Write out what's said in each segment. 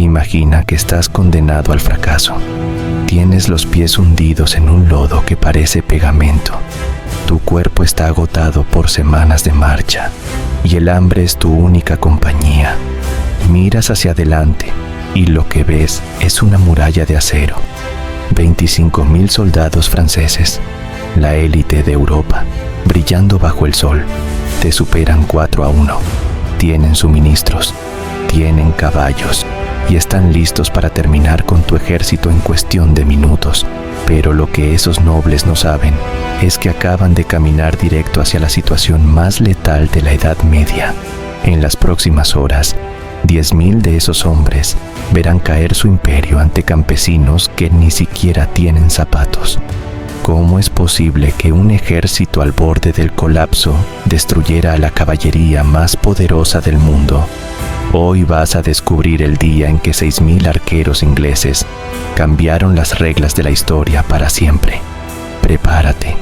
Imagina que estás condenado al fracaso. Tienes los pies hundidos en un lodo que parece pegamento. Tu cuerpo está agotado por semanas de marcha y el hambre es tu única compañía. Miras hacia adelante y lo que ves es una muralla de acero. 25.000 soldados franceses, la élite de Europa, brillando bajo el sol. Te superan 4-1. Tienen suministros, tienen caballos y están listos para terminar con tu ejército en cuestión de minutos. Pero lo que esos nobles no saben es que acaban de caminar directo hacia la situación más letal de la Edad Media. En las próximas horas, 10.000 de esos hombres verán caer su imperio ante campesinos que ni siquiera tienen zapatos. ¿Cómo es posible que un ejército al borde del colapso destruyera a la caballería más poderosa del mundo? Hoy vas a descubrir el día en que 6.000 arqueros ingleses cambiaron las reglas de la historia para siempre. Prepárate,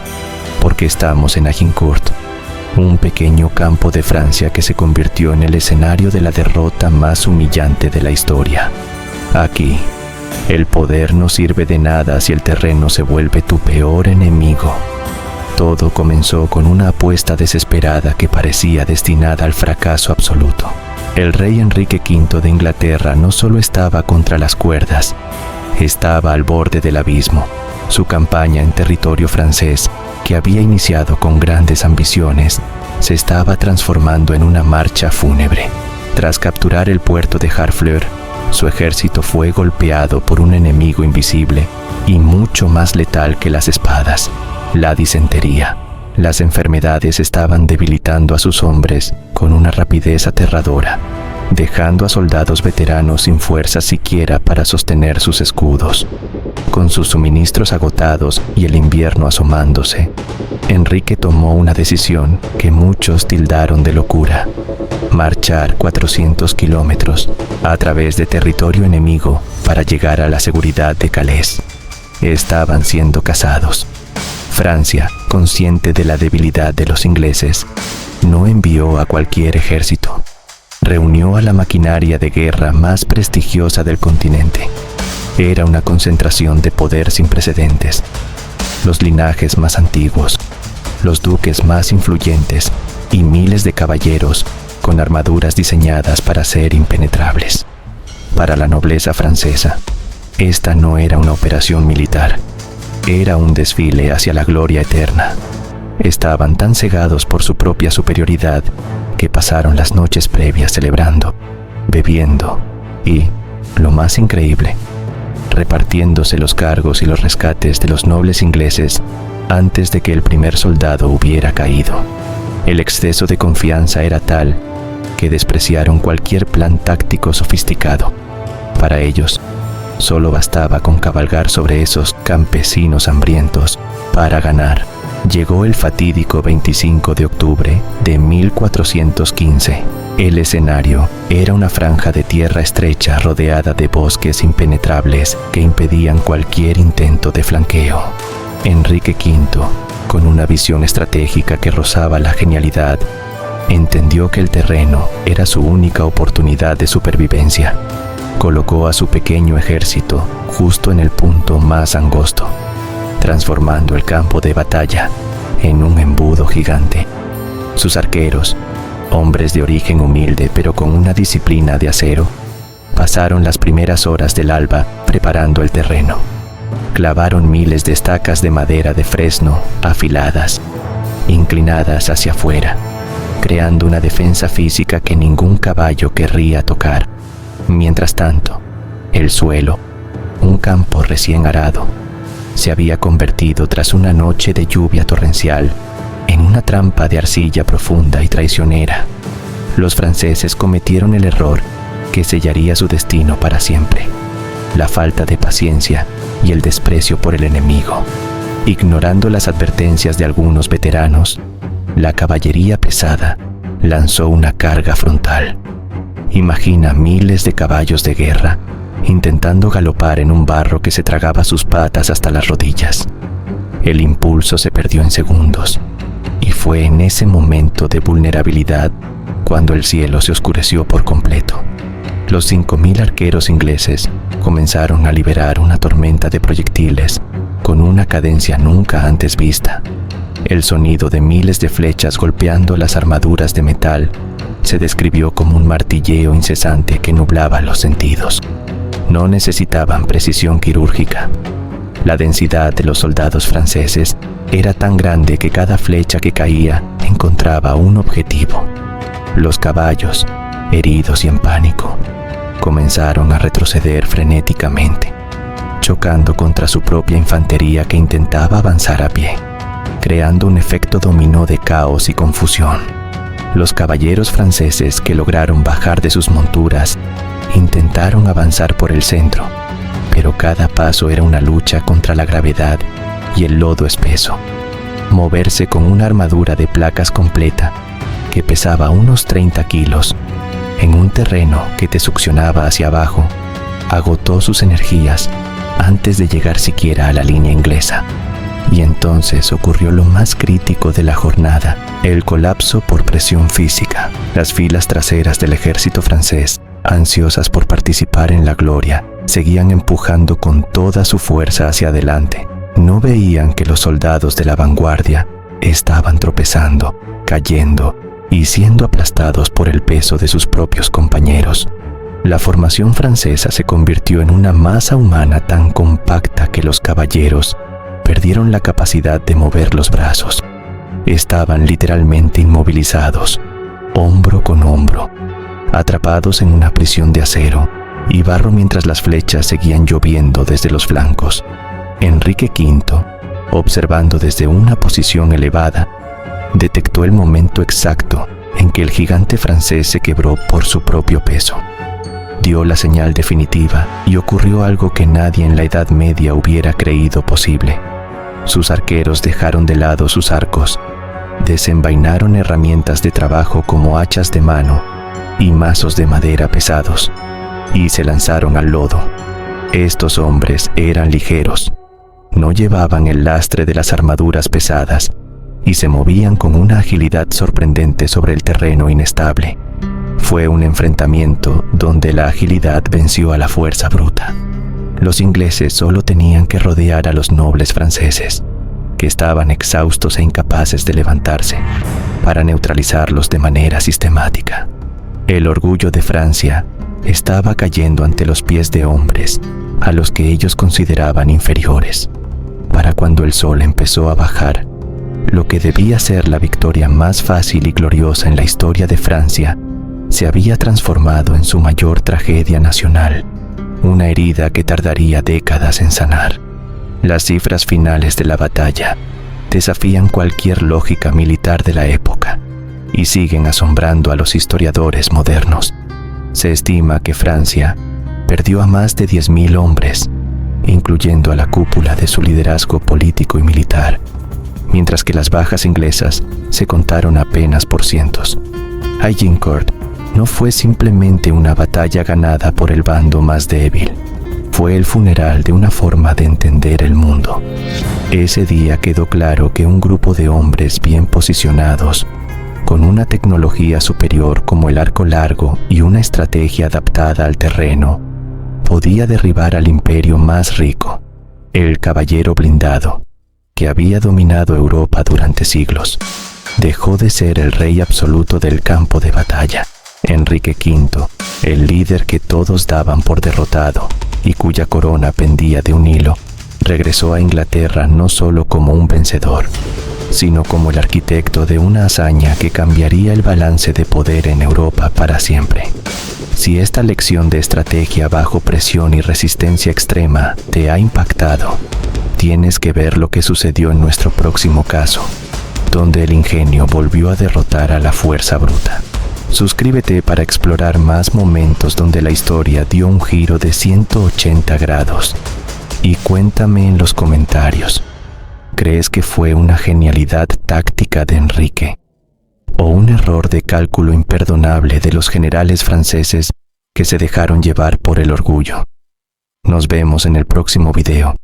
porque estamos en Agincourt, un pequeño campo de Francia que se convirtió en el escenario de la derrota más humillante de la historia. Aquí, el poder no sirve de nada si el terreno se vuelve tu peor enemigo. Todo comenzó con una apuesta desesperada que parecía destinada al fracaso absoluto. El rey Enrique V de Inglaterra no solo estaba contra las cuerdas, estaba al borde del abismo. Su campaña en territorio francés, que había iniciado con grandes ambiciones, se estaba transformando en una marcha fúnebre. Tras capturar el puerto de Harfleur, su ejército fue golpeado por un enemigo invisible y mucho más letal que las espadas: la disentería. Las enfermedades estaban debilitando a sus hombres con una rapidez aterradora, dejando a soldados veteranos sin fuerza siquiera para sostener sus escudos. Con sus suministros agotados y el invierno asomándose, Enrique tomó una decisión que muchos tildaron de locura: marchar 400 kilómetros a través de territorio enemigo para llegar a la seguridad de Calais. Estaban siendo cazados. Francia, consciente de la debilidad de los ingleses, no envió a cualquier ejército. Reunió a la maquinaria de guerra más prestigiosa del continente. Era una concentración de poder sin precedentes. Los linajes más antiguos, los duques más influyentes y miles de caballeros con armaduras diseñadas para ser impenetrables. Para la nobleza francesa, esta no era una operación militar. Era un desfile hacia la gloria eterna. Estaban tan cegados por su propia superioridad que pasaron las noches previas celebrando, bebiendo y, lo más increíble, repartiéndose los cargos y los rescates de los nobles ingleses antes de que el primer soldado hubiera caído. El exceso de confianza era tal que despreciaron cualquier plan táctico sofisticado. Para ellos, solo bastaba con cabalgar sobre esos campesinos hambrientos para ganar. Llegó el fatídico 25 de octubre de 1415. El escenario era una franja de tierra estrecha rodeada de bosques impenetrables que impedían cualquier intento de flanqueo. Enrique V, con una visión estratégica que rozaba la genialidad, entendió que el terreno era su única oportunidad de supervivencia. Colocó a su pequeño ejército justo en el punto más angosto, transformando el campo de batalla en un embudo gigante. Sus arqueros, hombres de origen humilde pero con una disciplina de acero, pasaron las primeras horas del alba preparando el terreno. Clavaron miles de estacas de madera de fresno afiladas, inclinadas hacia afuera, creando una defensa física que ningún caballo querría tocar. Mientras tanto, el suelo, un campo recién arado, se había convertido tras una noche de lluvia torrencial en una trampa de arcilla profunda y traicionera. Los franceses cometieron el error que sellaría su destino para siempre: la falta de paciencia y el desprecio por el enemigo. Ignorando las advertencias de algunos veteranos, la caballería pesada lanzó una carga frontal. Imagina miles de caballos de guerra intentando galopar en un barro que se tragaba sus patas hasta las rodillas. El impulso se perdió en segundos, y fue en ese momento de vulnerabilidad cuando el cielo se oscureció por completo. Los 5.000 arqueros ingleses comenzaron a liberar una tormenta de proyectiles con una cadencia nunca antes vista. El sonido de miles de flechas golpeando las armaduras de metal se describió como un martilleo incesante que nublaba los sentidos. No necesitaban precisión quirúrgica. La densidad de los soldados franceses era tan grande que cada flecha que caía encontraba un objetivo. Los caballos, heridos y en pánico, comenzaron a retroceder frenéticamente, chocando contra su propia infantería que intentaba avanzar a pie, creando un efecto dominó de caos y confusión. Los caballeros franceses que lograron bajar de sus monturas intentaron avanzar por el centro, pero cada paso era una lucha contra la gravedad y el lodo espeso. Moverse con una armadura de placas completa que pesaba unos 30 kilos en un terreno que te succionaba hacia abajo agotó sus energías antes de llegar siquiera a la línea inglesa. Y entonces ocurrió lo más crítico de la jornada, el colapso por presión física. Las filas traseras del ejército francés, ansiosas por participar en la gloria, seguían empujando con toda su fuerza hacia adelante. No veían que los soldados de la vanguardia estaban tropezando, cayendo y siendo aplastados por el peso de sus propios compañeros. La formación francesa se convirtió en una masa humana tan compacta que los caballeros perdieron la capacidad de mover los brazos. Estaban literalmente inmovilizados, hombro con hombro, atrapados en una prisión de acero y barro mientras las flechas seguían lloviendo desde los flancos. Enrique V, observando desde una posición elevada, detectó el momento exacto en que el gigante francés se quebró por su propio peso. Dio la señal definitiva y ocurrió algo que nadie en la Edad Media hubiera creído posible. Sus arqueros dejaron de lado sus arcos, desenvainaron herramientas de trabajo como hachas de mano y mazos de madera pesados, y se lanzaron al lodo. Estos hombres eran ligeros, no llevaban el lastre de las armaduras pesadas y se movían con una agilidad sorprendente sobre el terreno inestable. Fue un enfrentamiento donde la agilidad venció a la fuerza bruta. Los ingleses solo tenían que rodear a los nobles franceses, que estaban exhaustos e incapaces de levantarse, para neutralizarlos de manera sistemática. El orgullo de Francia estaba cayendo ante los pies de hombres a los que ellos consideraban inferiores. Para cuando el sol empezó a bajar, lo que debía ser la victoria más fácil y gloriosa en la historia de Francia se había transformado en su mayor tragedia nacional, una herida que tardaría décadas en sanar. Las cifras finales de la batalla desafían cualquier lógica militar de la época y siguen asombrando a los historiadores modernos. Se estima que Francia perdió a más de 10.000 hombres, incluyendo a la cúpula de su liderazgo político y militar, mientras que las bajas inglesas se contaron apenas por cientos. Agincourt no fue simplemente una batalla ganada por el bando más débil, fue el funeral de una forma de entender el mundo. Ese día quedó claro que un grupo de hombres bien posicionados, con una tecnología superior como el arco largo y una estrategia adaptada al terreno, podía derribar al imperio más rico, el caballero blindado, que había dominado Europa durante siglos. Dejó de ser el rey absoluto del campo de batalla. Enrique V, el líder que todos daban por derrotado y cuya corona pendía de un hilo, regresó a Inglaterra no solo como un vencedor, sino como el arquitecto de una hazaña que cambiaría el balance de poder en Europa para siempre. Si esta lección de estrategia bajo presión y resistencia extrema te ha impactado, tienes que ver lo que sucedió en nuestro próximo caso, donde el ingenio volvió a derrotar a la fuerza bruta. Suscríbete para explorar más momentos donde la historia dio un giro de 180 grados. Y cuéntame en los comentarios, ¿crees que fue una genialidad táctica de Enrique o un error de cálculo imperdonable de los generales franceses que se dejaron llevar por el orgullo? Nos vemos en el próximo video.